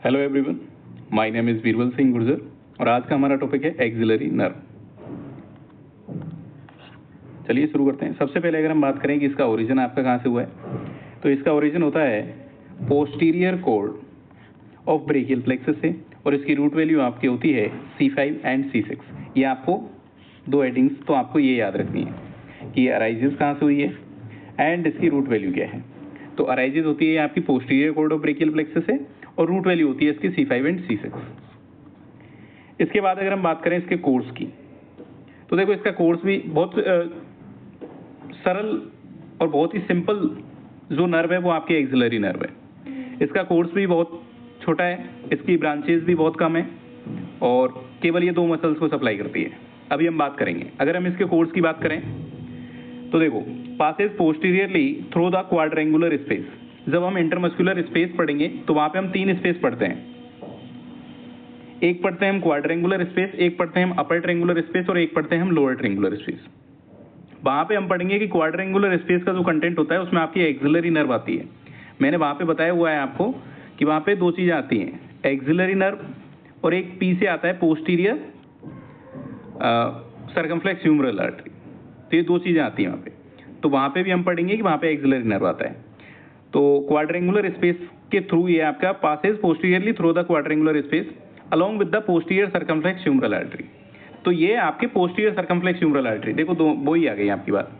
Hello everyone, my name is Birbal Singh Gurjar और आज का हमारा टॉपिक है एक्सिलरी नर्व। चलिए शुरू करते हैं। सबसे पहले अगर हम बात करें कि इसका ओरिजिन आपका कहाँ से हुआ है, तो इसका ओरिजिन होता है posterior cord of brachial plexus से और इसकी रूट वैल्यू आपकी होती है C5 एंड C6। ये आपको दो हेडिंग्स तो आपको ये याद रखनी है कि ये अराइजेस कहाँ से हुई है एंड इसकी रूट वैल्यू क्या है। तो अराइजेस होती है आपकी posterior cord of brachial plexus से और रूट वैल्यू होती है इसकी C5 एंड C6। इसके बाद अगर हम बात करें इसके कोर्स की, तो देखो इसका कोर्स भी बहुत सरल और बहुत ही सिंपल जो नर्व है वो आपकी एक्सिलरी नर्व है। इसका कोर्स भी बहुत छोटा है, इसकी ब्रांचेस भी बहुत कम है और केवल ये दो मसल्स को सप्लाई करती है। अभी हम बात करेंगे। अगर हम इसके कोर्स की बात करें तो देखो, passes posteriorly through the quadrangular space. जब हम इंटरमस्कुलर स्पेस पढ़ेंगे तो वहां पे हम तीन स्पेस पढ़ते हैं। एक पढ़ते हैं हम क्वाड्रेंगुलर स्पेस, एक पढ़ते हैं हम अपर ट्रेंगुलर स्पेस और एक पढ़ते हैं हम लोअर ट्रेंगुलर स्पेस। वहां पे हम पढ़ेंगे कि क्वाड्रेंगुलर स्पेस का जो कंटेंट होता है उसमें आपकी एक्सिलरी नर्व आती है। मैंने वहां पे बताया हुआ है आपको कि वहां पे दो चीजें आती हैं, एक्सिलरी नर्व और एक पी से आता है पोस्टीरियर सर्कमफ्लेक्स ह्यूमरल आर्टरी। तो ये दो चीजें आती हैं वहां पे। तो वहां पे भी हम पढ़ेंगे कि वहां पे एक्सिलरी नर्व आता है। तो क्वाड्रेंगुलर स्पेस के थ्रू ये आपका passes posteriorly through the quadrangular space along with the posterior circumflex humeral artery. तो ये आपके पोस्टीरियर सर्कमफ्लेक्स ह्यूमरल आर्टरी, देखो दो वो ही आ गई आपकी बात।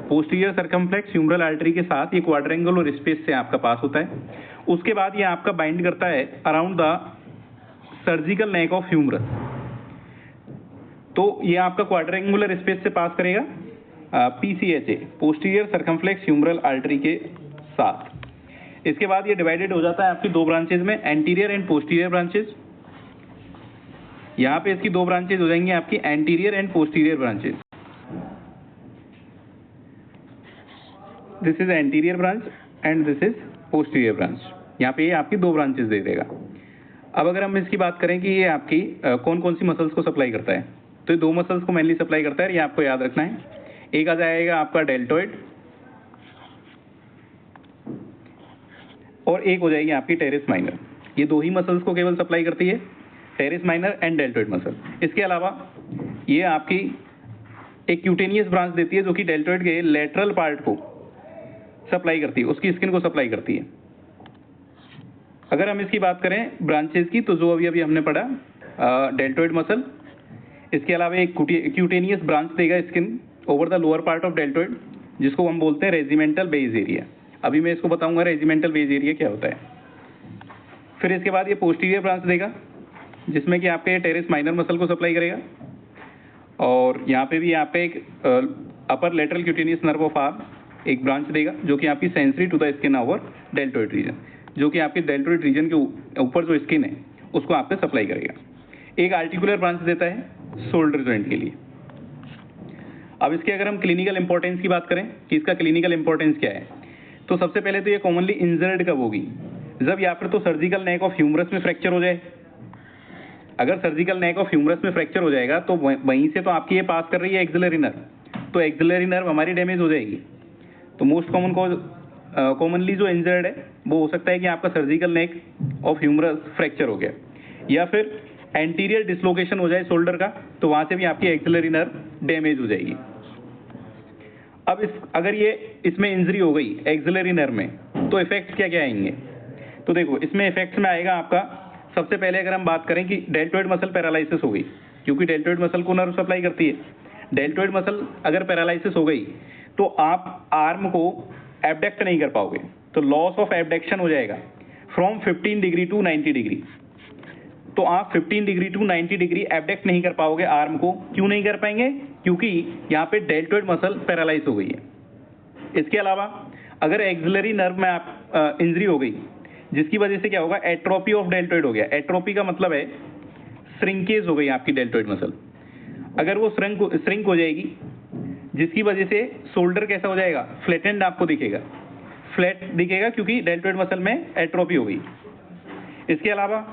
पोस्टीरियर सर्कमफ्लेक्स ह्यूमरल आर्टरी के साथ ये क्वाड्रेंगुलर स्पेस से आपका पास होता है। उसके बाद ये आपका बाइंड करता है around the surgical neck of humerus. तो ये आपका क्वाड्रेंगुलर स्पेस से पास करेगा PCHA posterior circumflex humeral artery के साथ। इसके बाद ये डिवाइडेड हो जाता है आपकी दो ब्रांचेज में, एंटीरियर एंड पोस्टीरियर ब्रांचेज। यहां पे इसकी दो ब्रांचेज हो जाएंगी आपकी anterior and posterior branches. This is anterior branch and this is posterior branch. यहाँ पे ये आपकी दो ब्रांचेज दे देगा। अब अगर हम इसकी बात करें कि ये आपकी कौन कौन सी मसल्स को सप्लाई करता है, तो ये दो मसल्स को मेनली सप्लाई करता है, ये आपको याद रखना है। एक आ जाएगा आपका डेल्टोइड और एक हो जाएगी आपकी टेरेस माइनर। ये दो ही मसल्स को केवल सप्लाई करती है, teres minor and deltoid muscle. इसके अलावा ये आपकी एक क्यूटेनियस ब्रांच देती है जो कि डेल्टोइड के लेटरल पार्ट को सप्लाई करती है, उसकी स्किन को सप्लाई करती है। अगर हम इसकी बात करें ब्रांचेस की, तो जो अभी अभी हमने पढ़ा डेल्टोइड मसल, इसके अलावा एक क्यूटेनियस ब्रांच देगा skin over the lower part of deltoid, जिसको हम बोलते हैं रेजिमेंटल बेस एरिया। अभी मैं इसको बताऊंगा रेजिमेंटल बेस एरिया क्या होता है। फिर इसके बाद ये पोस्टीरियर ब्रांच देगा जिसमें कि आपके टेरेस माइनर मसल को सप्लाई करेगा और यहाँ पे भी आपका एक upper lateral cutaneous nerve of arm एक ब्रांच देगा जो कि आपकी sensory to the skin over deltoid region, जो कि आपके डेल्टोइड रीजन के ऊपर जो स्किन है उसको आपको सप्लाई करेगा। एक आर्टिकुलर ब्रांच देता है शोल्डर जॉइंट के लिए। अब इसके अगर हम क्लिनिकल इंपॉर्टेंस की बात करें कि इसका क्लिनिकल इंपॉर्टेंस क्या है, तो सबसे पहले तो ये कॉमनली इंजर्ड कब होगी, जब या फिर तो सर्जिकल नेक ऑफ ह्यूमरस में फ्रैक्चर हो जाए। अगर सर्जिकल नेक ऑफ ह्यूमरस में फ्रैक्चर हो जाएगा तो वहीं से तो आपकी ये पास कर रही है एक्सिलरी नर्व, तो एक्सिलरी नर्व हमारी डैमेज हो जाएगी। तो मोस्ट कॉमन कॉमनली जो इंजर्ड है वो हो सकता है कि आपका surgical neck of humerus fracture हो गया या फिर एंटीरियर डिसलोकेशन हो जाए शोल्डर का, तो वहां से भी आपकी एक्सिलरी नर्व डैमेज हो जाएगी। अब अगर ये इसमें इंजरी हो गई एक्सिलरी नर्व में, तो इफेक्ट क्या क्या आएंगे, तो देखो इसमें इफेक्ट्स में आएगा आपका सबसे पहले अगर हम बात करें कि डेल्टोइड मसल पैरालिसिस हो गई, क्योंकि डेल्टोइड मसल को नर्व सप्लाई करती है। डेल्टोइड मसल अगर पैरालिसिस हो गई तो आप आर्म को एबडक्ट नहीं कर पाओगे, तो लॉस ऑफ एबडक्शन हो जाएगा फ्रॉम 15 डिग्री टू 90 डिग्री। तो आप 15 डिग्री टू 90 डिग्री एबडक्ट नहीं कर पाओगे आर्म को। क्यों नहीं कर पाएंगे, क्योंकि यहाँ पे डेल्टोइड मसल पैरालाइज हो गई है। इसके अलावा अगर एक्सिलरी नर्व में आप इंजरी हो गई जिसकी वजह से क्या होगा, एट्रोपी ऑफ डेल्टोइड हो गया। एट्रोपी का मतलब है श्रिंकेज हो गई आपकी डेल्टोइड मसल। अगर वो श्रिंक हो जाएगी जिसकी वजह से शोल्डर कैसा हो जाएगा, फ्लैटेंड आपको दिखेगा, फ्लैट दिखेगा क्योंकि डेल्टोइड मसल में एट्रोपी हो गई। इसके अलावा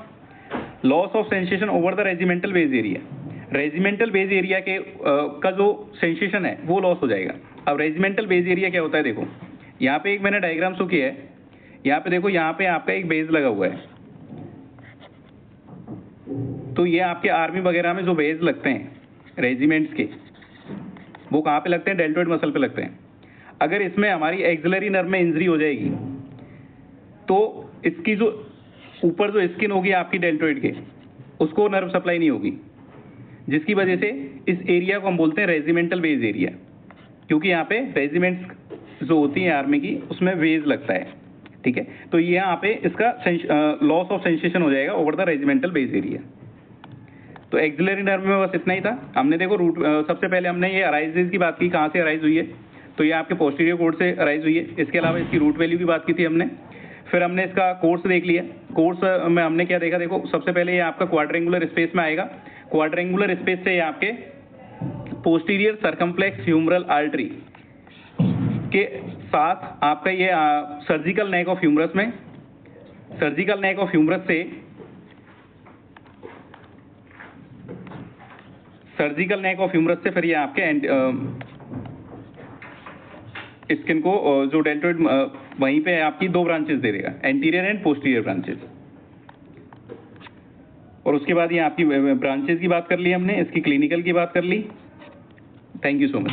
loss of sensation over the regimental base area. Regimental base area के का जो सेंसेशन है वो लॉस हो जाएगा। अब रेजिमेंटल बेस एरिया क्या होता है, देखो यहाँ पे एक मैंने डायग्राम शो किया है। यहाँ पे देखो, यहाँ पे आपका एक बेस लगा हुआ है, तो ये आपके आर्मी वगैरह में जो वेज लगते हैं रेजिमेंट्स के, वो कहाँ पे लगते हैं? डेल्टोइड मसल पे लगते हैं। अगर इसमें हमारी एक्सिलरी नर्व में इंजरी हो जाएगी तो इसकी जो ऊपर जो स्किन होगी आपकी डेल्टोइड के, उसको नर्व सप्लाई नहीं होगी, जिसकी वजह से इस एरिया को हम बोलते हैं रेजिमेंटल वेज एरिया, क्योंकि यहाँ पे रेजिमेंट्स जो होती हैं आर्मी की उसमें वेज लगता है, ठीक है। तो यहाँ पे इसका लॉस ऑफ सेंसेशन हो जाएगा ओवर द रेजिमेंटल वेज एरिया। तो एक्सिलरी नर्व में बस इतना ही था। हमने देखो रूट, सबसे पहले हमने ये अराइजेज की बात की, कहाँ से अराइज हुई है, तो ये आपके पोस्टीरियर कोर्ड से अराइज हुई है। इसके अलावा इसकी रूट वैल्यू की बात की थी हमने। फिर हमने इसका कोर्स देख लिया। कोर्स में हमने क्या देखा, देखो सबसे पहले ये आपका क्वाड्रेंगुलर स्पेस में आएगा। क्वाड्रेंगुलर स्पेस से ये आपके पोस्टीरियर सर्कम्फ्लेक्स ह्यूमरल आर्टरी के साथ आपका ये सर्जिकल नेक ऑफ ह्यूमरस में, सर्जिकल नेक ऑफ ह्यूमरस से सर्जिकल नेक ऑफ ह्यूमरस से फिर ये आपके स्किन को जो डेल्टोइड वहीं पे आपकी दो ब्रांचेस दे देगा, एंटीरियर एंड पोस्टीरियर ब्रांचेस। और उसके बाद ये आपकी ब्रांचेस की बात कर ली हमने, इसकी क्लिनिकल की बात कर ली। Thank you so much.